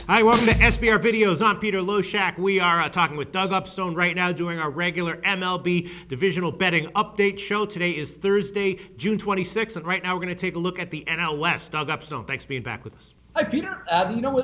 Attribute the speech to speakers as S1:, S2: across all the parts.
S1: Hi, welcome to SBR Videos. I'm Peter Loshak. We are talking with Doug Upstone right now, doing our regular MLB divisional betting update show. Today is Thursday, June 26th, and right now we're going to take a look at the NL West. Doug Upstone, thanks for being back with us.
S2: Hi, Peter.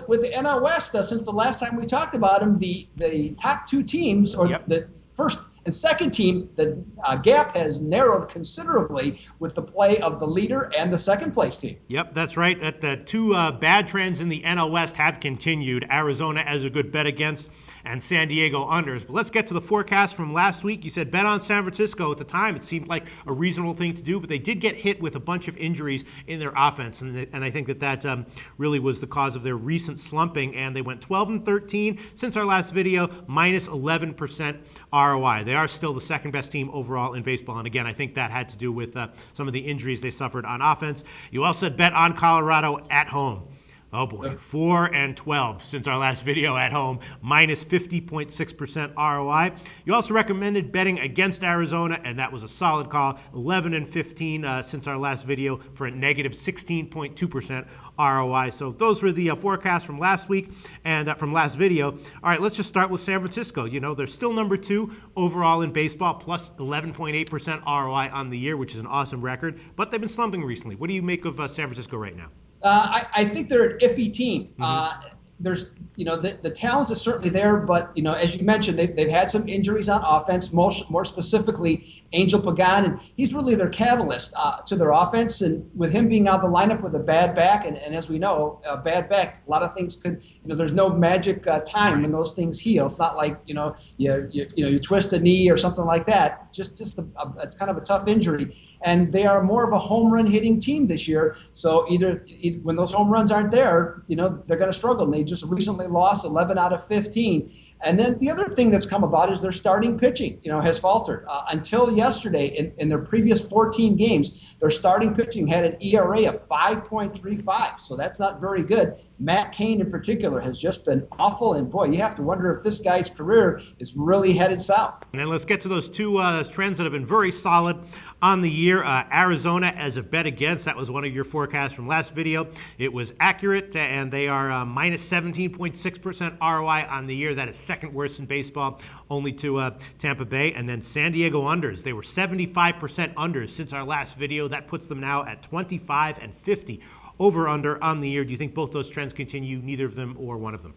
S2: With the NL West, since the last time we talked about them, the top two teams, or the first and second team, the gap has narrowed considerably with the play of the leader and the second place team.
S1: Yep, that's right. The two bad trends in the NL West have continued. Arizona as a good bet against, and San Diego unders. But let's get to the forecast from last week. You said bet on San Francisco. At the time, it seemed like a reasonable thing to do, but they did get hit with a bunch of injuries in their offense, and I think that really was the cause of their recent slumping, and they went 12-13 since our last video, minus 11% ROI. They are still the second best team overall in baseball, and again, I think that had to do with some of the injuries they suffered on offense. You also said bet on Colorado at home. Oh boy, 4-12 since our last video at home, minus 50.6% ROI. You also recommended betting against Arizona, and that was a solid call. 11-15 since our last video for a negative 16.2% ROI. So those were the forecasts from last week and from last video. All right, let's just start with San Francisco. You know, they're still number 2 overall in baseball, plus 11.8% ROI on the year, which is an awesome record. But they've been slumping recently. What do you make of San Francisco right now?
S2: I think they're an iffy team. There's, the talent is certainly there, but, as you mentioned, they've had some injuries on offense, more specifically Angel Pagan, and he's really their catalyst to their offense. And with him being out of the lineup with a bad back, and as we know, a bad back, a lot of things could, there's no magic time when those things heal. It's not like, you twist a knee or something like that. Just it's kind of a tough injury. And they are more of a home run hitting team this year. So either when those home runs aren't there, they're going to struggle. And they just recently lost 11 out of 15. And then the other thing that's come about is their starting pitching, has faltered. Until yesterday, in their previous 14 games, their starting pitching had an ERA of 5.35. So that's not very good. Matt Cain in particular has just been awful. And boy, you have to wonder if this guy's career is really headed south.
S1: And then let's get to those two trends that have been very solid on the year. Arizona as a bet against, that was one of your forecasts from last video. It was accurate, and they are minus 17.6% ROI on the year. That is second worst in baseball, only to Tampa Bay. And then San Diego unders. They were 75% unders since our last video. That puts them now at 25 and 50 over-under on the year. Do you think both those trends continue, neither of them or one of them?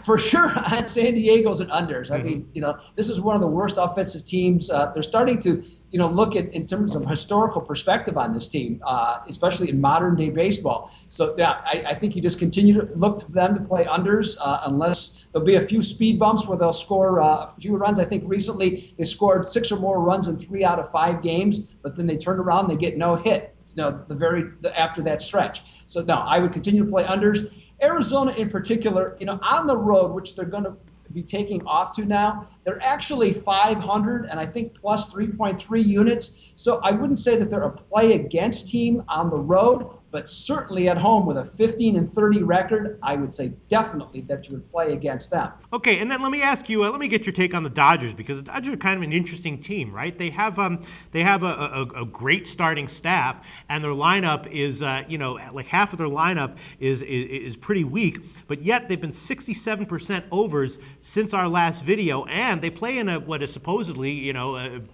S2: For sure, San Diego's and unders. I mean, this is one of the worst offensive teams. They're starting to, look at in terms of historical perspective on this team, especially in modern day baseball. So yeah, I think you just continue to look to them to play unders, unless there'll be a few speed bumps where they'll score a few runs. I think recently they scored 6 or more runs in 3 out of 5 games, but then they turn around, they get no hit. After that stretch. So no, I would continue to play unders. Arizona in particular, on the road, which they're going to be taking off to now, they're actually 500 and I think plus 3.3 units. So I wouldn't say that they're a play against team on the road, but certainly at home with a 15-30 record, I would say definitely that you would play against them.
S1: Okay, and then let me ask you, let me get your take on the Dodgers, because the Dodgers are kind of an interesting team, right? They have a great starting staff, and their lineup is, like half of their lineup is pretty weak, but yet they've been 67% overs since our last video, and they play in what is supposedly,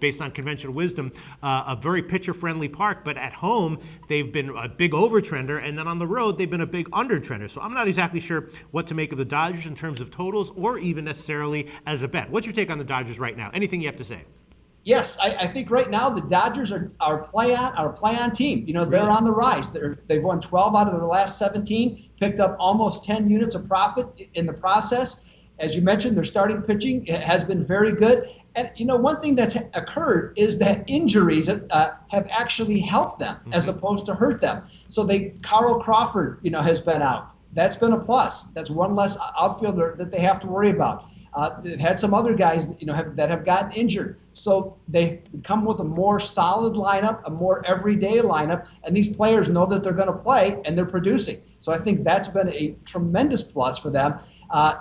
S1: based on conventional wisdom, a very pitcher-friendly park, but at home they've been a big overtrender, and then on the road they've been a big undertrender. So I'm not exactly sure what to make of the Dodgers in terms of totals or even necessarily as a bet. What's your take on the Dodgers right now? Anything you have to say?
S2: Yes, I think right now the Dodgers are play on team. They're on the rise. They've won 12 out of their last 17, picked up almost 10 units of profit in the process. As you mentioned, their starting pitching has been very good. And, one thing that's occurred is that injuries have actually helped them as opposed to hurt them. So Carl Crawford, has been out. That's been a plus. That's one less outfielder that they have to worry about. They've had some other guys, that have gotten injured. So they've come with a more solid lineup, a more everyday lineup, and these players know that they're going to play and they're producing. So I think that's been a tremendous plus for them.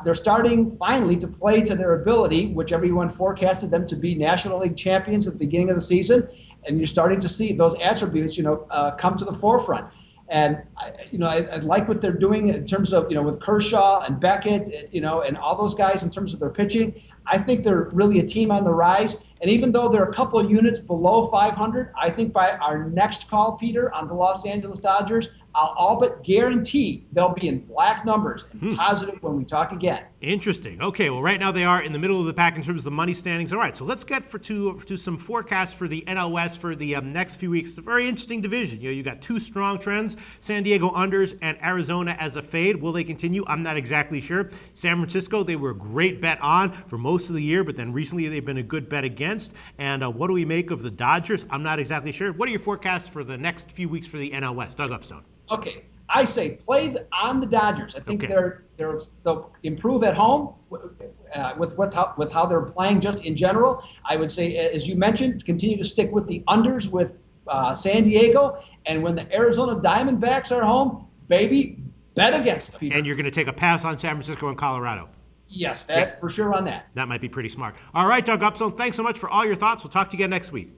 S2: They're starting finally to play to their ability, which everyone forecasted them to be National League champions at the beginning of the season. And you're starting to see those attributes, come to the forefront. And I like what they're doing in terms of with Kershaw and Beckett, and all those guys in terms of their pitching. I think they're really a team on the rise. And even though they're a couple of units below 500, I think by our next call, Peter, on the Los Angeles Dodgers, I'll all but guarantee they'll be in black numbers and positive when we talk again.
S1: Interesting. Okay, well, right now they are in the middle of the pack in terms of the money standings. All right, so let's get to some forecasts for the NL West for the next few weeks. It's a very interesting division. You got two strong trends, San Diego unders and Arizona as a fade. Will they continue? I'm not exactly sure. San Francisco, they were a great bet on for most of the year, but then recently they've been a good bet against. And what do we make of the Dodgers? I'm not exactly sure. What are your forecasts for the next few weeks for the NL West? Doug Upstone.
S2: Okay, I say play on the Dodgers. I think
S1: Okay.
S2: they'll improve at home with how they're playing just in general. I would say, as you mentioned, continue to stick with the unders with San Diego, and when the Arizona Diamondbacks are home, baby, bet against them. Peter.
S1: And you're going to take a pass on San Francisco and Colorado.
S2: Yes, that for sure on that.
S1: That might be pretty smart. All right, Doug Upstone, thanks so much for all your thoughts. We'll talk to you again next week.